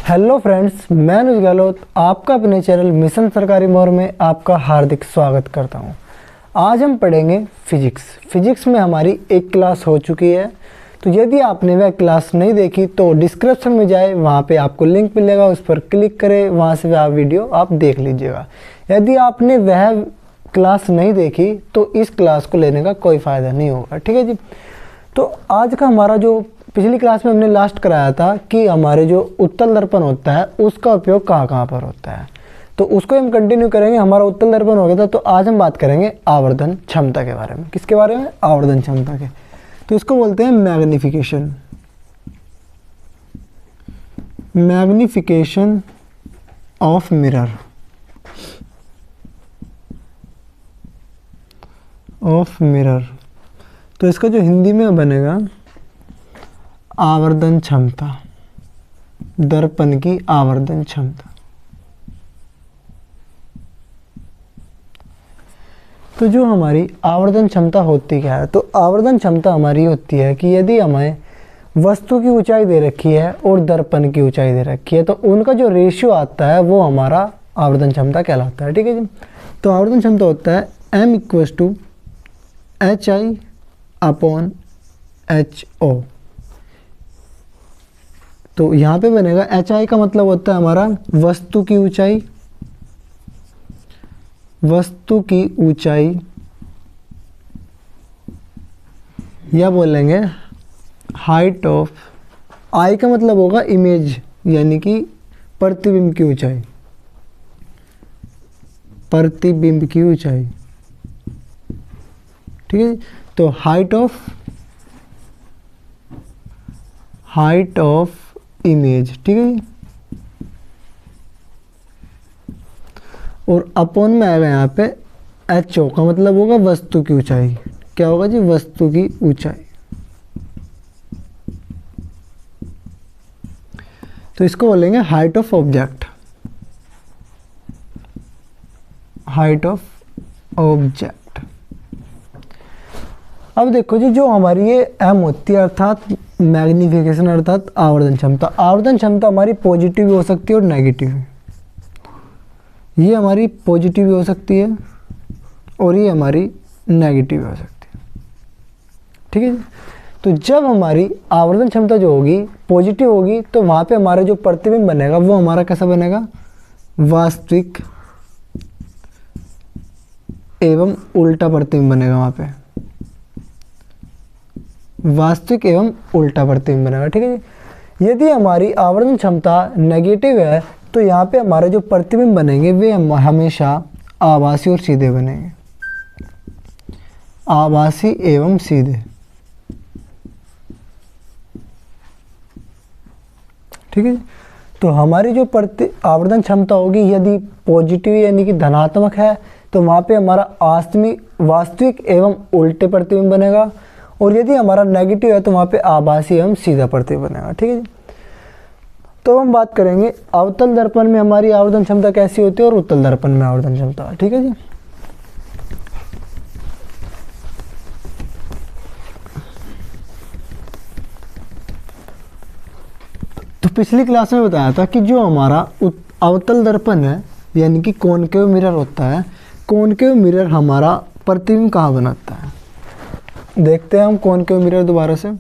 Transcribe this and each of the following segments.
Hello friends, मैं अनुज गहलोत आपका अपने चैनल मिशन सरकारी मोर में आपका हार्दिक स्वागत करता हूं। आज हम पढ़ेंगे फिजिक्स में हमारी एक क्लास हो चुकी है। तो यदि आपने वह क्लास नहीं देखी तो डिस्क्रिप्शन में जाए, वहां पे आपको लिंक मिलेगा, उस पर क्लिक करें, वहां से वह वीडियो आप देख लीजिएगा। यदि आपने वह क्लास नहीं देखी तो इस क्लास को लेने का कोई फ़ायदा नहीं होगा। ठीक है जी। तो आज का हमारा जो पिछली क्लास में हमने लास्ट कराया था कि हमारे जो उत्तल दर्पण होता है उसका उपयोग कहाँ कहाँ पर होता है, तो उसको हम कंटिन्यू करेंगे। हमारा उत्तल दर्पण हो गया था, तो आज हम बात करेंगे आवर्धन क्षमता के बारे में। किसके बारे में? आवर्धन क्षमता के। तो इसको बोलते हैं मैग्निफिकेशन। मैग्निफिकेशन ऑफ मिरर, तो इसका जो हिंदी में बनेगा आवर्धन क्षमता, दर्पण की आवर्धन क्षमता। तो जो हमारी आवर्धन क्षमता होती क्या है? तो आवर्धन क्षमता हमारी होती है कि यदि हमें वस्तु की ऊंचाई दे रखी है और दर्पण की ऊंचाई दे रखी है, तो उनका जो रेशियो आता है वो हमारा आवर्धन क्षमता कहलाता है। ठीक है जी। तो आवर्धन क्षमता होता है m=hi/ho। तो यहाँ पे बनेगा HI का मतलब होता है हमारा वस्तु की ऊंचाई, या बोलेंगे हाइट ऑफ। I का मतलब होगा इमेज, यानी कि प्रतिबिंब की ऊंचाई, ठीक है। तो हाइट ऑफ इमेज, ठीक है। और अपॉन में आएगा यहाँ पे HO का मतलब होगा वस्तु की ऊंचाई। क्या होगा जी? वस्तु की ऊंचाई। तो इसको बोलेंगे हाइट ऑफ ऑब्जेक्ट। अब देखो जी, जो हमारी ये M होती है अर्थात मैग्निफिकेशन अर्थात आवर्धन क्षमता। आवर्धन क्षमता हमारी पॉजिटिव भी हो सकती है और नेगेटिव भी। ये हमारी पॉजिटिव भी हो सकती है और ये हमारी नेगेटिव भी हो सकती है। ठीक है। तो जब हमारी आवर्धन क्षमता जो होगी पॉजिटिव होगी, तो वहाँ पे हमारा जो प्रतिबिंब बनेगा वो हमारा कैसा बनेगा? वास्तविक एवं उल्टा प्रतिबिंब बनेगा। वहाँ पे वास्तविक एवं उल्टा प्रतिबिंब बनेगा। ठीक है जी। यदि हमारी आवर्धन क्षमता नेगेटिव है तो यहाँ पे हमारे जो प्रतिबिंब बनेंगे वे हमेशा आभासी और सीधे बनेंगे। आभासी एवं सीधे। ठीक है। तो हमारी जो आवर्धन क्षमता होगी यदि पॉजिटिव यानी कि धनात्मक है, तो वहाँ पे हमारा वास्तविक एवं उल्टे प्रतिबिंब बनेगा, और यदि हमारा नेगेटिव है तो वहाँ पे आभासी एवं सीधा प्रतिबिंब बनेगा। ठीक है जी। तो हम बात करेंगे अवतल दर्पण में हमारी आवर्धन क्षमता कैसी होती है और उत्तल दर्पण में आवर्धन क्षमता। ठीक है जी। तो पिछली क्लास में बताया था कि जो हमारा अवतल दर्पण है यानी कि कॉनकेव मिरर होता है, कॉनकेव मिरर हमारा प्रतिबिंब कहाँ बनाता है? देखते हैं हम कॉनकेव मिरर दोबारा से।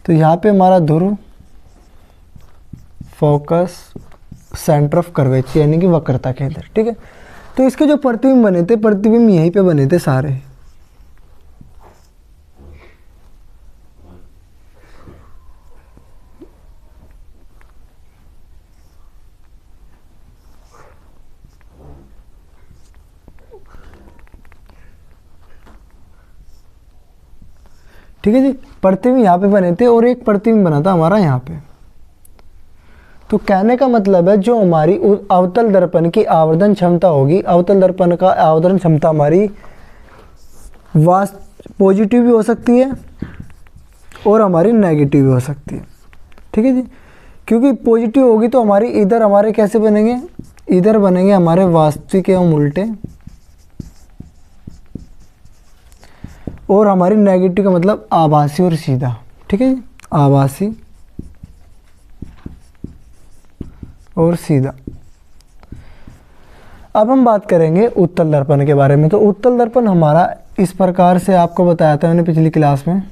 तो यहाँ पे हमारा ध्रुव, फोकस, सेंटर ऑफ कर्वेचर यानी कि वक्रता केंद्र। ठीक है। तो इसके जो प्रतिबिंब बने थे, प्रतिबिंब यहीं पे बने थे सारे। ठीक है जी। प्रतिबिंब यहाँ पे बने थे और एक प्रतिबिंब बना था हमारा यहाँ पे। तो कहने का मतलब है जो हमारी अवतल दर्पण की आवर्धन क्षमता होगी, अवतल दर्पण का आवर्धन क्षमता हमारी पॉजिटिव भी हो सकती है और हमारी नेगेटिव भी हो सकती है। ठीक है जी। क्योंकि पॉजिटिव होगी तो हमारी इधर हमारे कैसे बनेंगे? इधर बनेंगे हमारे वास्तविक एवं उल्टे, और हमारी नेगेटिव का मतलब आभासी और सीधा, ठीक है जी, आभासी और सीधा। अब हम बात करेंगे उत्तल दर्पण के बारे में। तो उत्तल दर्पण हमारा इस प्रकार से आपको बताया था मैंने पिछली क्लास में।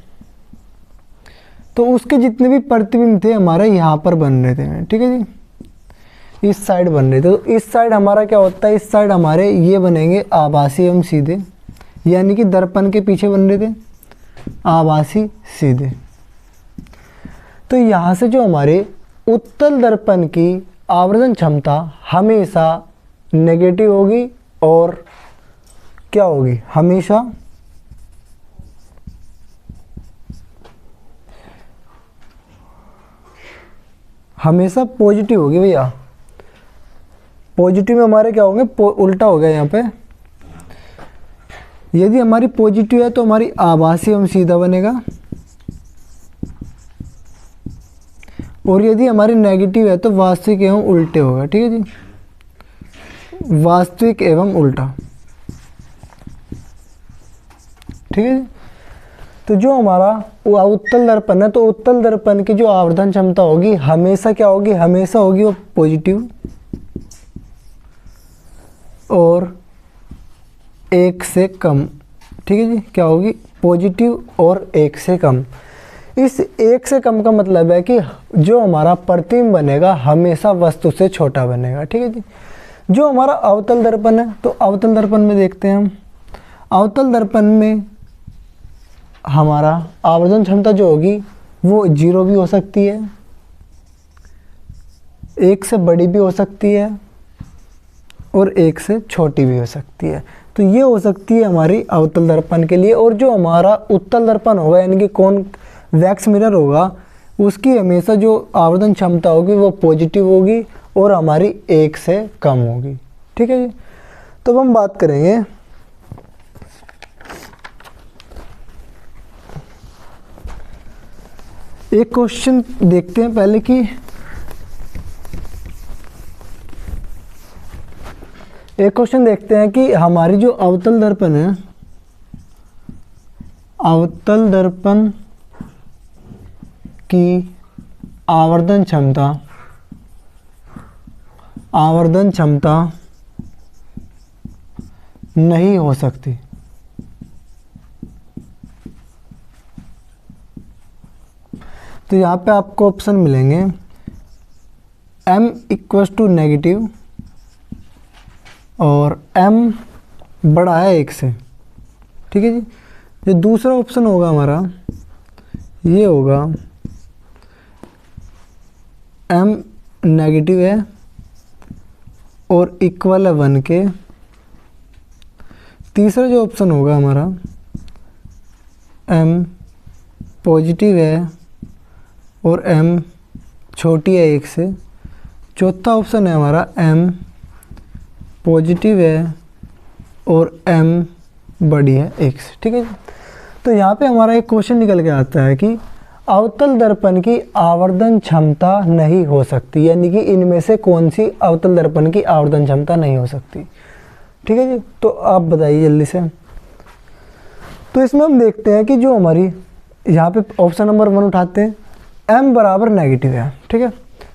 तो उसके जितने भी प्रतिबिंब थे हमारे यहाँ पर बन रहे थे, ठीक है जी, इस साइड बन रहे थे। तो इस साइड हमारा क्या होता है, इस साइड हमारे ये बनेंगे आभासी एवं सीधे, यानी कि दर्पण के पीछे बन रहे थे आभासी सीधे। तो यहाँ से जो हमारे उत्तल दर्पण की आवर्धन क्षमता हमेशा नेगेटिव होगी और क्या होगी, हमेशा पॉजिटिव होगी भैया। पॉजिटिव में हमारे क्या होंगे, उल्टा हो गया यहाँ पे। यदि हमारी पॉजिटिव है तो हमारी आभासी एवं सीधा बनेगा, और यदि हमारी नेगेटिव है तो वास्तविक एवं उल्टे होगा, ठीक है जी, वास्तविक एवं उल्टा, ठीक है जी। तो जो हमारा उत्तल दर्पण है, तो उत्तल दर्पण की जो आवर्धन क्षमता होगी हमेशा क्या होगी, हमेशा होगी वो पॉजिटिव और 1 से कम, ठीक है जी, क्या होगी, पॉजिटिव और 1 से कम। इस 1 से कम का मतलब है कि जो हमारा प्रतिबिंब बनेगा हमेशा वस्तु से छोटा बनेगा, ठीक है जी। जो हमारा अवतल दर्पण है, तो अवतल दर्पण में देखते हैं हम। अवतल दर्पण में हमारा आवर्धन क्षमता जो होगी वो 0 भी हो सकती है, 1 से बड़ी भी हो सकती है और 1 से छोटी भी हो सकती है। तो ये हो सकती है हमारी अवतल दर्पण के लिए। और जो हमारा उत्तल दर्पण होगा यानी कि कॉन्वेक्स मिरर होगा, उसकी हमेशा जो आवर्धन क्षमता होगी वो पॉजिटिव होगी और हमारी 1 से कम होगी, ठीक है जी। तो हम बात करेंगे एक क्वेश्चन देखते हैं पहले कि एक क्वेश्चन देखते हैं कि हमारी जो अवतल दर्पण है, अवतल दर्पण की आवर्धन क्षमता नहीं हो सकती। तो यहाँ पे आपको ऑप्शन मिलेंगे m इक्वल्स टू नेगेटिव और m बड़ा है 1 से, ठीक है जी। जो दूसरा ऑप्शन होगा हमारा ये होगा m नेगेटिव है और इक्वल है 1 के। तीसरा जो ऑप्शन होगा हमारा m पॉजिटिव है और m छोटी है 1 से। चौथा ऑप्शन है हमारा m पॉजिटिव है और m बड़ी है 1 से, ठीक है। तो यहाँ पे हमारा एक क्वेश्चन निकल के आता है कि अवतल दर्पण की आवर्धन क्षमता नहीं हो सकती, यानी कि इनमें से कौन सी अवतल दर्पण की आवर्धन क्षमता नहीं हो सकती, ठीक है जी। तो आप बताइए जल्दी से। तो इसमें हम देखते हैं कि जो हमारी यहाँ पे ऑप्शन नंबर 1 उठाते हैं, m बराबर नेगेटिव है, ठीक है।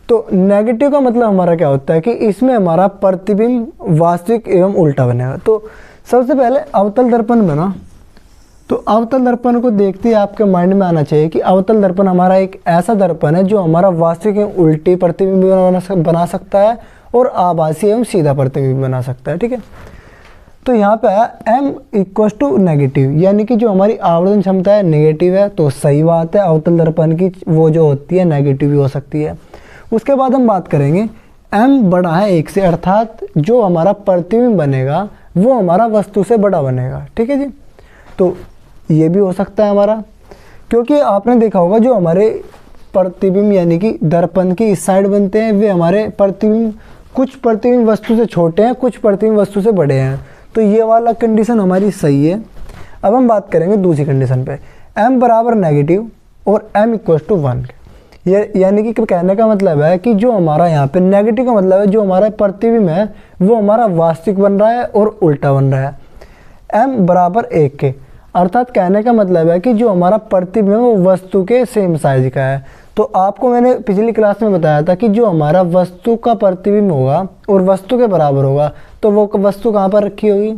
तो नेगेटिव का मतलब हमारा क्या होता है कि इसमें हमारा प्रतिबिंब वास्तविक एवं उल्टा बनेगा। तो सबसे पहले अवतल दर्पण बना, तो अवतल दर्पण को देखते ही आपके माइंड में आना चाहिए कि अवतल दर्पण हमारा एक ऐसा दर्पण है जो हमारा वास्तविक एवं उल्टी प्रतिबिंब बना सकता है और आभासी एवं सीधा प्रतिबिंब बना सकता है, ठीक है। तो यहाँ पे है m इक्वल टू नेगेटिव, यानी कि जो हमारी आवर्धन क्षमता है नेगेटिव है, तो सही बात है, अवतल दर्पण की वो जो होती है नेगेटिव भी हो सकती है। उसके बाद हम बात करेंगे m बड़ा है 1 से, अर्थात जो हमारा प्रतिबिंब बनेगा वो हमारा वस्तु से बड़ा बनेगा, ठीक है जी। तो ये भी हो सकता है हमारा, क्योंकि आपने देखा होगा जो हमारे प्रतिबिंब यानी कि दर्पण की इस साइड बनते हैं वे हमारे प्रतिबिंब, कुछ प्रतिबिंब वस्तु से छोटे हैं, कुछ प्रतिबिंब वस्तु से बड़े हैं। तो ये वाला कंडीशन हमारी सही है। अब हम बात करेंगे दूसरी कंडीशन पे, m बराबर नेगेटिव और m इक्वल टू 1। यानी कि कहने का मतलब है कि जो हमारा यहाँ पे नेगेटिव का मतलब है जो हमारा प्रतिबिंब है वो हमारा वास्तविक बन रहा है और उल्टा बन रहा है। m बराबर 1 के, अर्थात कहने का मतलब है कि जो हमारा प्रतिबिंब है वो वस्तु के सेम साइज का है। तो आपको मैंने पिछली क्लास में बताया था कि जो हमारा वस्तु का प्रतिबिंब होगा और वस्तु के बराबर होगा तो वो वस्तु कहाँ पर रखी होगी,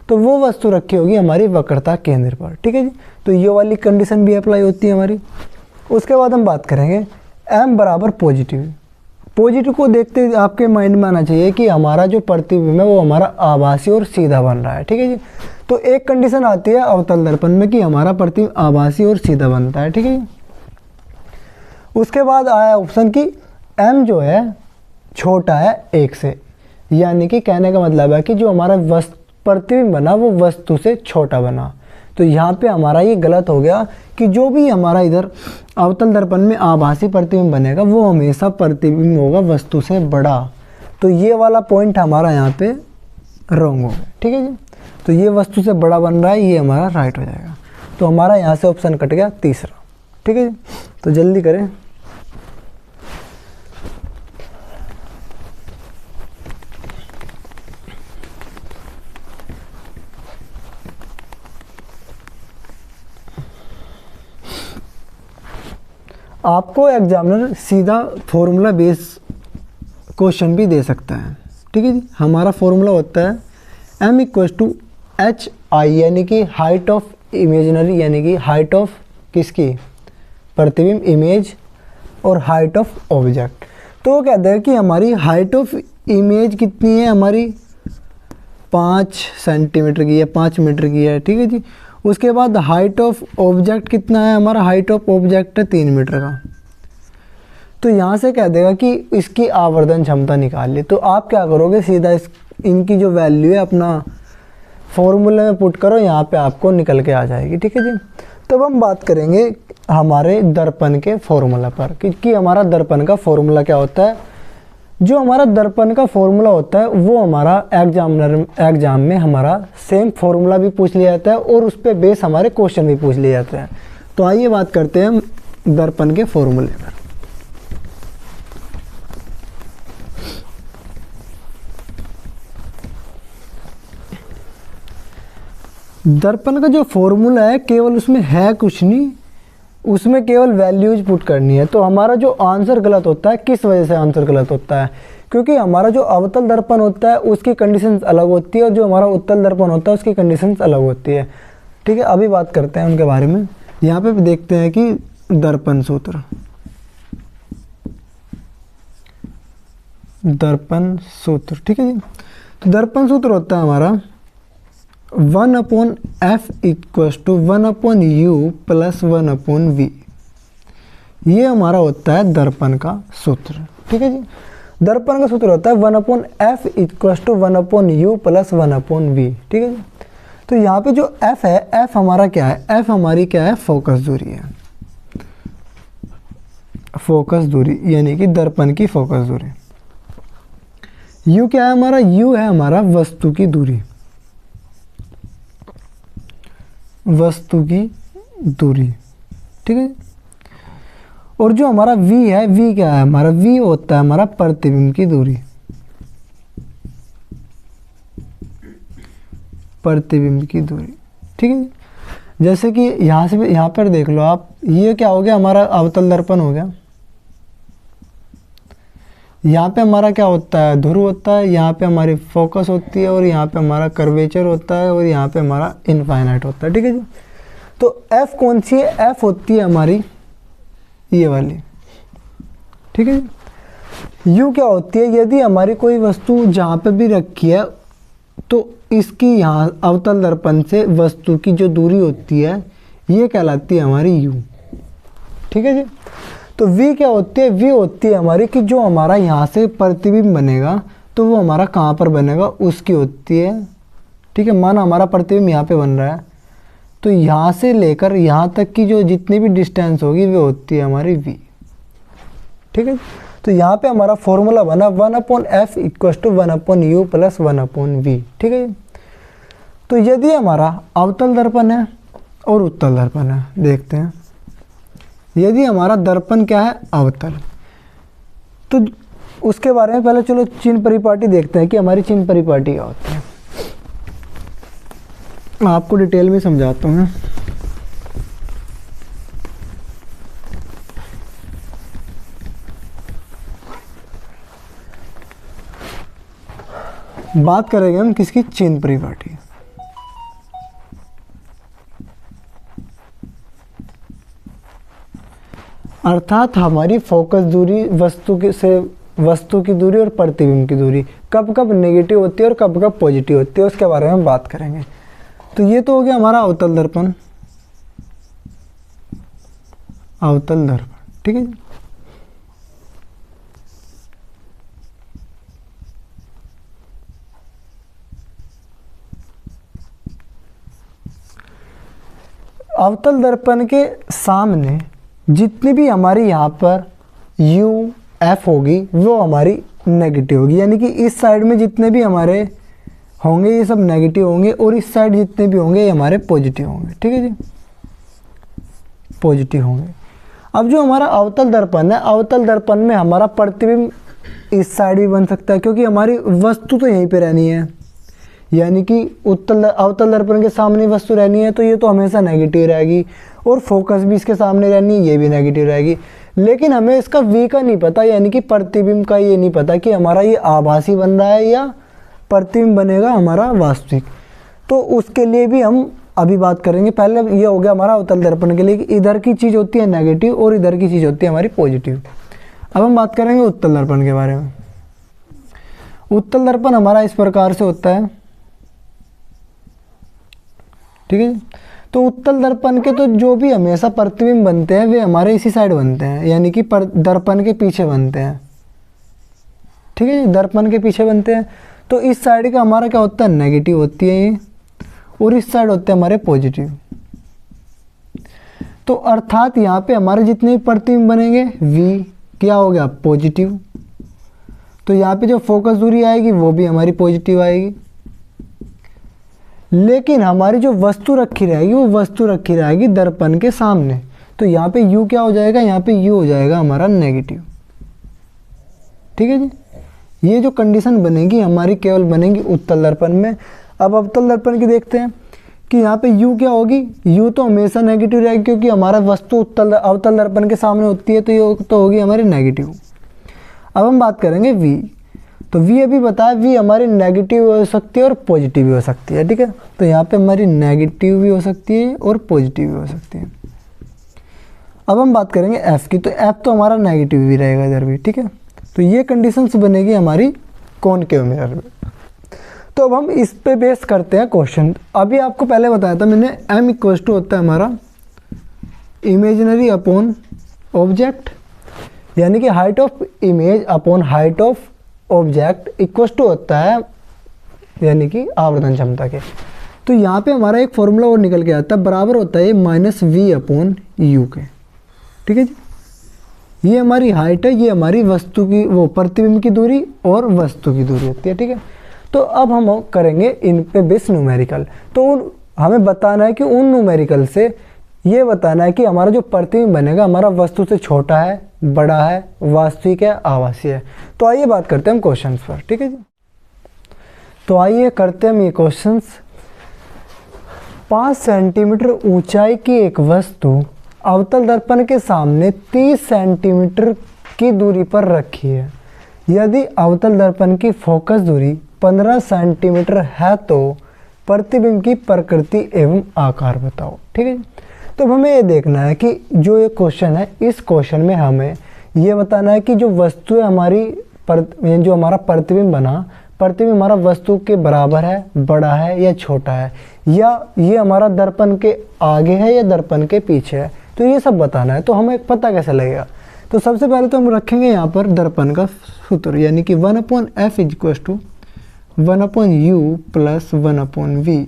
तो वो वस्तु रखी होगी हमारी वक्रता केंद्र पर। ठीक है जी, तो ये वाली कंडीशन भी अप्लाई होती है हमारी। उसके बाद हम बात करेंगे m बराबर पॉजिटिव। पॉजिटिव को देखते ही आपके माइंड में आना चाहिए कि हमारा जो प्रतिबिंब है वो हमारा आभासी और सीधा बन रहा है। ठीक है जी, तो एक कंडीशन आती है अवतल दर्पण में कि हमारा प्रतिबिंब आभासी और सीधा बनता है। ठीक है जी, उसके बाद आया ऑप्शन कि m जो है छोटा है 1 से, यानी कि कहने का मतलब है कि जो हमारा प्रतिबिंब बना वो वस्तु से छोटा बना। तो यहाँ पे हमारा ये गलत हो गया कि जो भी हमारा इधर अवतल दर्पण में आभासी प्रतिबिंब बनेगा वो हमेशा प्रतिबिंब होगा वस्तु से बड़ा। तो ये वाला पॉइंट हमारा यहाँ पे रॉन्ग हो गया। ठीक है जी, तो ये वस्तु से बड़ा बन रहा है, ये हमारा राइट हो जाएगा। तो हमारा यहाँ से ऑप्शन कट गया तीसरा। ठीक है जी, तो जल्दी करें। आपको एग्जामिनर सीधा फॉर्मूला बेस क्वेश्चन भी दे सकता है। ठीक है जी, हमारा फॉर्मूला होता है m = hi, यानी कि हाइट ऑफ इमेजिनरी, यानी कि हाइट ऑफ किसकी, प्रतिबिंब इमेज, और हाइट ऑफ ऑब्जेक्ट। तो वो कहते हैं कि हमारी हाइट ऑफ इमेज कितनी है, हमारी 5 सेंटीमीटर की है, 5 मीटर की है। ठीक है जी, उसके बाद हाइट ऑफ ऑब्जेक्ट कितना है, हमारा हाइट ऑफ ऑब्जेक्ट है 3 मीटर का। तो यहाँ से कह देगा कि इसकी आवर्धन क्षमता निकाल ली। तो आप क्या करोगे, सीधा इनकी जो वैल्यू है अपना फॉर्मूले में पुट करो, यहाँ पे आपको निकल के आ जाएगी। ठीक है जी, तब हम बात करेंगे हमारे दर्पण के फॉर्मूला पर कि हमारा दर्पण का फॉर्मूला क्या होता है। जो हमारा दर्पण का फॉर्मूला होता है वो हमारा एग्जाम में हमारा सेम फॉर्मूला भी पूछ लिया जाता है और उस पर बेस हमारे क्वेश्चन भी पूछ लिए जाते हैं। तो आइए बात करते हैं दर्पण के फॉर्मूले पर। दर्पण का जो फॉर्मूला है केवल उसमें है कुछ नहीं, उसमें केवल वैल्यूज पुट करनी है। तो हमारा जो आंसर गलत होता है, किस वजह से आंसर गलत होता है, क्योंकि हमारा जो अवतल दर्पण होता है उसकी कंडीशंस अलग होती है और जो हमारा उत्तल दर्पण होता है उसकी कंडीशंस अलग होती है। ठीक है, अभी बात करते हैं उनके बारे में। यहाँ पे देखते हैं कि दर्पण सूत्र, दर्पण सूत्र। ठीक है जी, तो दर्पण सूत्र होता है हमारा 1/f = 1/u + 1/v। ये हमारा होता है दर्पण का सूत्र। ठीक है जी, दर्पण का सूत्र होता है 1/f = 1/u + 1/v। ठीक है जी, तो यहाँ पे जो f है, f हमारा क्या है, f हमारी क्या है, फोकस दूरी है। फोकस दूरी यानी कि दर्पण की फोकस दूरी। u क्या है हमारा, u है हमारा वस्तु की दूरी, वस्तु की दूरी। ठीक है, और जो हमारा v है, v क्या है हमारा, v होता है हमारा प्रतिबिंब की दूरी, प्रतिबिंब की दूरी। ठीक है, जैसे कि यहाँ से यहाँ पर देख लो आप, ये क्या हो गया, हमारा अवतल दर्पण हो गया। यहाँ पे हमारा क्या होता है, ध्रुव होता है, यहाँ पे हमारी फोकस होती है और यहाँ पे हमारा कर्वेचर होता है और यहाँ पे हमारा इनफाइनाइट होता है। ठीक है जी, तो F कौन सी है, F होती है हमारी ये वाली। ठीक है जी, U क्या होती है, यदि हमारी कोई वस्तु जहाँ पे भी रखी है तो इसकी यहाँ अवतल दर्पण से वस्तु की जो दूरी होती है ये कहलाती है हमारी U। ठीक है जी, तो V क्या होती है, V होती है हमारी कि जो हमारा यहाँ से प्रतिबिंब बनेगा तो वो हमारा कहाँ पर बनेगा, उसकी होती है। ठीक है, माना हमारा प्रतिबिंब यहाँ पे बन रहा है तो यहाँ से लेकर यहाँ तक की जो जितनी भी डिस्टेंस होगी वो होती है हमारी V। ठीक है, तो यहाँ पे हमारा फॉर्मूला बना 1/f = 1/u + 1/v। ठीक है, तो यदि हमारा अवतल दर्पण है और उत्तल दर्पण है, देखते हैं। यदि हमारा दर्पण क्या है, अवतल, तो उसके बारे में पहले चलो चिन्ह परिपाटी देखते हैं कि हमारी चिन्ह परिपाटी क्या होती है। आपको डिटेल में समझाता हूँ। बात करेंगे हम किसकी, चेन परिपाटी। अर्थात हमारी फोकस दूरी वस्तु की दूरी और प्रतिबिंब की दूरी कब कब नेगेटिव होती है और कब कब पॉजिटिव होती है, उसके बारे में बात करेंगे। तो ये तो हो गया हमारा अवतल दर्पण, अवतल दर्पण, ठीक है जी। अवतल दर्पण के सामने जितनी भी हमारी यहाँ पर यू एफ होगी वो हमारी नेगेटिव होगी, यानी कि इस साइड में जितने भी हमारे होंगे ये सब नेगेटिव होंगे और इस साइड जितने भी होंगे ये हमारे पॉजिटिव होंगे, ठीक है जी, पॉजिटिव होंगे। अब जो हमारा अवतल दर्पण है, अवतल दर्पण में हमारा प्रतिबिंब इस साइड भी बन सकता है, क्योंकि हमारी वस्तु तो यहीं पे रहनी है, यानी कि अवतल दर्पण के सामने वस्तु रहनी है तो ये तो हमेशा नेगेटिव रहेगी, और फोकस भी इसके सामने रहनी है, ये भी नेगेटिव रहेगी। लेकिन हमें इसका वी का नहीं पता, यानी कि प्रतिबिंब का ये नहीं पता कि हमारा ये आभासी बन रहा है या प्रतिबिंब बनेगा हमारा वास्तविक। तो उसके लिए भी हम अभी बात करेंगे। पहले ये हो गया हमारा अवतल दर्पण के लिए कि इधर की चीज़ होती है नेगेटिव और इधर की चीज़ होती है हमारी पॉजिटिव। अब हम बात करेंगे उत्तल दर्पण के बारे में। उत्तल दर्पण हमारा इस प्रकार से होता है, ठीक है। तो उत्तल दर्पण के तो जो भी हमेशा प्रतिबिंब बनते हैं वे हमारे इसी साइड बनते हैं, यानी कि दर्पण के पीछे बनते हैं, ठीक है, दर्पण के पीछे बनते हैं। तो इस साइड का हमारा क्या होता है, नेगेटिव होती है ये, और इस साइड होते हैं हमारे पॉजिटिव। तो अर्थात यहाँ पे हमारे जितने भी प्रतिबिंब बनेंगे वी क्या हो गया, पॉजिटिव। तो यहाँ पे जो फोकस दूरी आएगी वो भी हमारी पॉजिटिव आएगी। लेकिन हमारी जो वस्तु रखी रहेगी वो वस्तु रखी रहेगी दर्पण के सामने, तो यहाँ पे u क्या हो जाएगा, यहाँ पे u हो जाएगा हमारा नेगेटिव, ठीक है जी। ये जो कंडीशन बनेगी हमारी केवल बनेगी उत्तल दर्पण में। अब अवतल दर्पण की देखते हैं कि यहाँ पे u क्या होगी, u तो हमेशा नेगेटिव रहेगी क्योंकि हमारा वस्तु अवतल दर्पण के सामने होती है, तो ये तो होगी हमारी नेगेटिव। अब हम बात करेंगे v। तो v अभी बताया, v हमारी नेगेटिव हो सकती है और पॉजिटिव भी हो सकती है, ठीक है। तो यहाँ पे हमारी नेगेटिव भी हो सकती है और पॉजिटिव भी हो सकती है। अब हम बात करेंगे f की। तो f तो हमारा नेगेटिव भी रहेगा इधर भी, ठीक है। तो ये कंडीशंस बनेगी हमारी कॉनकेव मिरर में। तो अब हम इस पे बेस करते हैं क्वेश्चन। अभी आपको पहले बताया था मैंने, m इक्वल टू होता है हमारा इमेजिनरी अपॉन ऑब्जेक्ट, यानी कि height of image upon height of object equal to होता है यानी कि आवर्धन क्षमता के। तो यहाँ पे हमारा एक फॉर्मूला और निकल के आता है, बराबर होता है माइनस वी अपॉन यू के, ठीक है जी। ये हमारी हाइट है, ये हमारी वस्तु की वो प्रतिबिंब की दूरी और वस्तु की दूरी होती है, ठीक है। तो अब हम करेंगे इन पे बेस न्यूमेरिकल। तो हमें बताना है कि उन न्यूमेरिकल से ये बताना है कि हमारा जो प्रतिबिंब बनेगा हमारा वस्तु से छोटा है, बड़ा है, वास्तविक है, आभासी है। तो आइए बात करते हैं हम क्वेश्चंस पर, ठीक है जी। तो आइए करते हैं हम ये क्वेश्चंस। 5 सेंटीमीटर ऊंचाई की एक वस्तु अवतल दर्पण के सामने 30 सेंटीमीटर की दूरी पर रखी है। यदि अवतल दर्पण की फोकस दूरी 15 सेंटीमीटर है तो प्रतिबिंब की प्रकृति एवं आकार बताओ, ठीक है। तो हमें ये देखना है कि जो ये क्वेश्चन है, इस क्वेश्चन में हमें ये बताना है कि जो वस्तु है हमारी जो हमारा प्रतिबिंब बना, प्रतिबिंब हमारा वस्तु के बराबर है, बड़ा है या छोटा है, या ये हमारा दर्पण के आगे है या दर्पण के पीछे है। तो ये सब बताना है। तो हमें पता कैसे लगेगा, तो सबसे पहले तो हम रखेंगे यहाँ पर दर्पण का सूत्र, यानी कि 1/f equal to 1/u plus 1/v।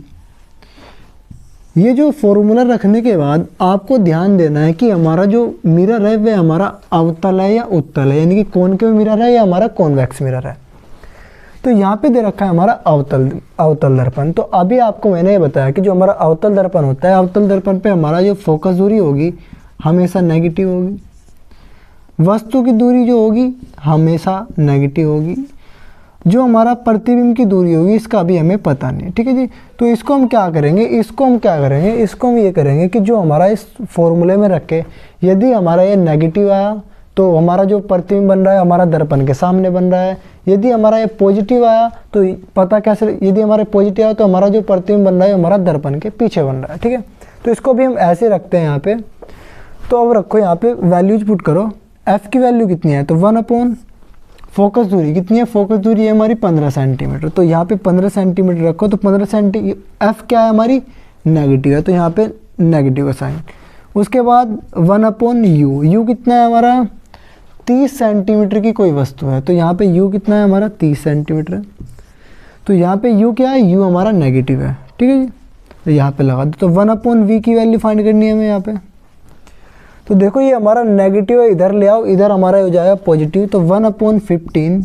ये जो फॉर्मूला रखने के बाद आपको ध्यान देना है कि हमारा जो मिरर है वह हमारा अवतल है या उत्तल है, यानी कि कॉनकेव मिरर है या हमारा कॉन्वेक्स मिरर है। तो यहाँ पे दे रखा है हमारा अवतल दर्पण। तो अभी आपको मैंने ये बताया कि जो हमारा अवतल दर्पण होता है, अवतल दर्पण पे हमारा जो फोकस दूरी होगी हमेशा नेगेटिव होगी, वस्तु की दूरी जो होगी हमेशा नेगेटिव होगी, जो हमारा प्रतिबिंब की दूरी होगी इसका भी हमें पता नहीं, ठीक है जी। तो इसको हम क्या करेंगे, इसको हम ये करेंगे कि जो हमारा इस फॉर्मूले में रखे, यदि हमारा ये नेगेटिव आया तो हमारा जो प्रतिबिंब बन रहा है हमारा दर्पण के सामने बन रहा है। यदि हमारा ये पॉजिटिव आया तो पता कैसे, यदि हमारे पॉजिटिव आया तो हमारा जो प्रतिबिंब बन रहा है हमारा दर्पण के पीछे बन रहा है, ठीक है। तो इसको भी हम ऐसे रखते हैं यहाँ पे। तो अब रखो यहाँ पे वैल्यूज पुट करो। एफ की वैल्यू कितनी है, तो 1/, फोकस दूरी कितनी है, फोकस दूरी है हमारी 15 सेंटीमीटर। तो यहाँ पे 15 सेंटीमीटर रखो। तो 15 सेंटीमीटर, एफ क्या है हमारी नेगेटिव है, तो यहाँ पे नेगेटिव का साइन। उसके बाद 1/u, यू कितना है हमारा 30 सेंटीमीटर की कोई वस्तु है, तो यहाँ पे u कितना है हमारा 30 सेंटीमीटर है। तो यहाँ पे u क्या है, u हमारा नेगेटिव है, ठीक है जी। तो यहाँ पे लगा दो। तो 1/v की वैल्यू फाइंड करनी है हमें यहाँ पे। तो देखो ये हमारा नेगेटिव है, इधर ले आओ, इधर हमारा हो जाएगा पॉजिटिव। तो 1/15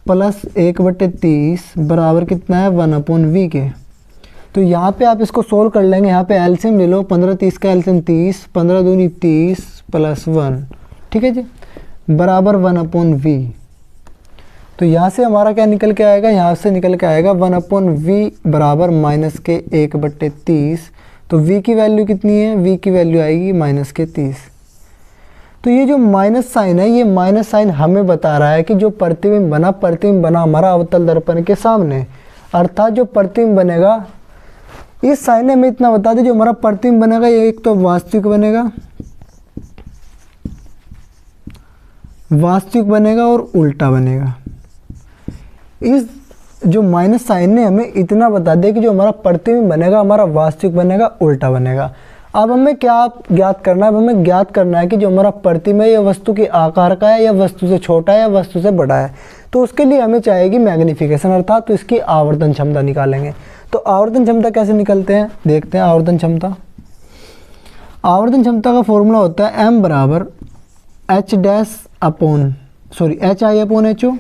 प्लस 1/30 बराबर कितना है 1/v के। तो यहाँ पे आप इसको सोल्व कर लेंगे। यहाँ पे एलसीएम ले लो, 15 30 का एलसीएम 30, 15 दूनी 30 प्लस 1, ठीक है जी, बराबर 1/v। तो यहाँ से हमारा क्या निकल के आएगा, यहाँ से निकल के आएगा 1/v बराबर -1/30। तो v की वैल्यू कितनी है, v की वैल्यू आएगी -30। तो ये जो माइनस साइन है, ये माइनस साइन हमें बता रहा है कि जो प्रतिबिंब बना हमारा अवतल दर्पण के सामने, अर्थात जो प्रतिबिंब बनेगा, इस साइन ने हमें इतना बता दे, जो हमारा प्रतिबिंब बनेगा ये एक तो वास्तविक बनेगा और उल्टा बनेगा। इस जो माइनस साइन ने हमें इतना बता दिया कि जो हमारा प्रतिबिंब बनेगा हमारा वास्तविक बनेगा, उल्टा बनेगा। अब हमें क्या ज्ञात करना है, अब हमें ज्ञात करना है कि जो हमारा प्रतिबिंब है यह वस्तु के आकार का है या वस्तु से छोटा है या वस्तु से बड़ा है। तो उसके लिए हमें चाहिएगी मैग्नीफिकेशन, अर्थात तो इसकी आवर्धन क्षमता निकालेंगे। तो आवर्धन क्षमता कैसे निकलते हैं, देखते हैं। आवर्धन क्षमता का फॉर्मूला होता है m बराबर HI/HO।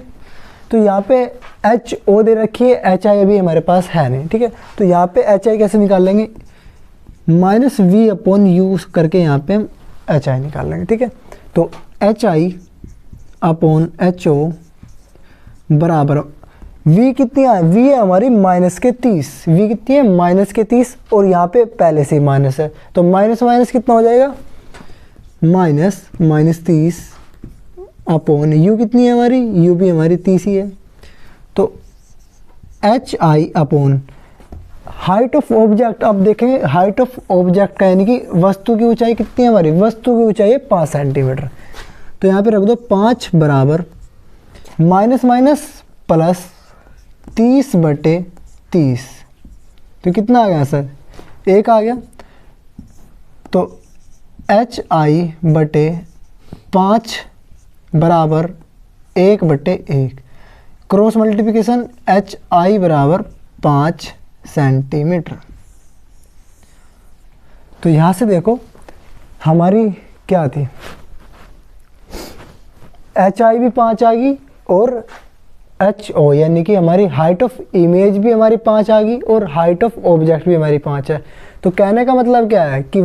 तो यहाँ पे HO दे रखी है, HI अभी हमारे पास है नहीं, ठीक है। तो यहाँ पे HI कैसे निकाल लेंगे, -V/U करके यहाँ पे हम HI निकाल लेंगे, ठीक है। तो HI/HO बराबर V कितनी है, V है हमारी -30, V कितनी है -30, और यहाँ पे पहले से ही माइनस है, तो माइनस माइनस कितना हो जाएगा, -30/U कितनी है हमारी, U भी हमारी 30 ही है। तो HI/ हाइट ऑफ ऑब्जेक्ट, अब देखें हाइट ऑफ ऑब्जेक्ट का यानी कि वस्तु की ऊंचाई कितनी है हमारी, वस्तु की ऊंचाई है 5 सेंटीमीटर। तो यहाँ पे रख दो 5 बराबर माइनस माइनस प्लस 30/30। तो कितना आ गया सर, 1 आ गया। तो HI/5 बराबर 1/1, क्रॉस मल्टीप्लिकेशन HI बराबर 5 सेंटीमीटर। तो यहाँ से देखो हमारी क्या थी, HI भी 5 आ गई और HO यानी कि हमारी हाइट ऑफ इमेज भी हमारी 5 आ गई और हाइट ऑफ ऑब्जेक्ट भी हमारी 5 है। तो कहने का मतलब क्या है कि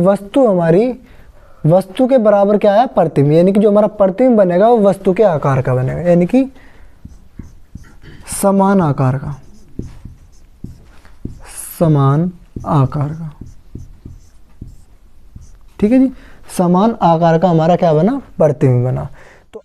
वस्तु के बराबर क्या है, प्रतिबिंब, यानी कि जो हमारा प्रतिबिंब बनेगा वो वस्तु के आकार का बनेगा, यानी कि समान आकार का, ठीक है जी। समान आकार का हमारा क्या बना, प्रतिबिंब बना। तो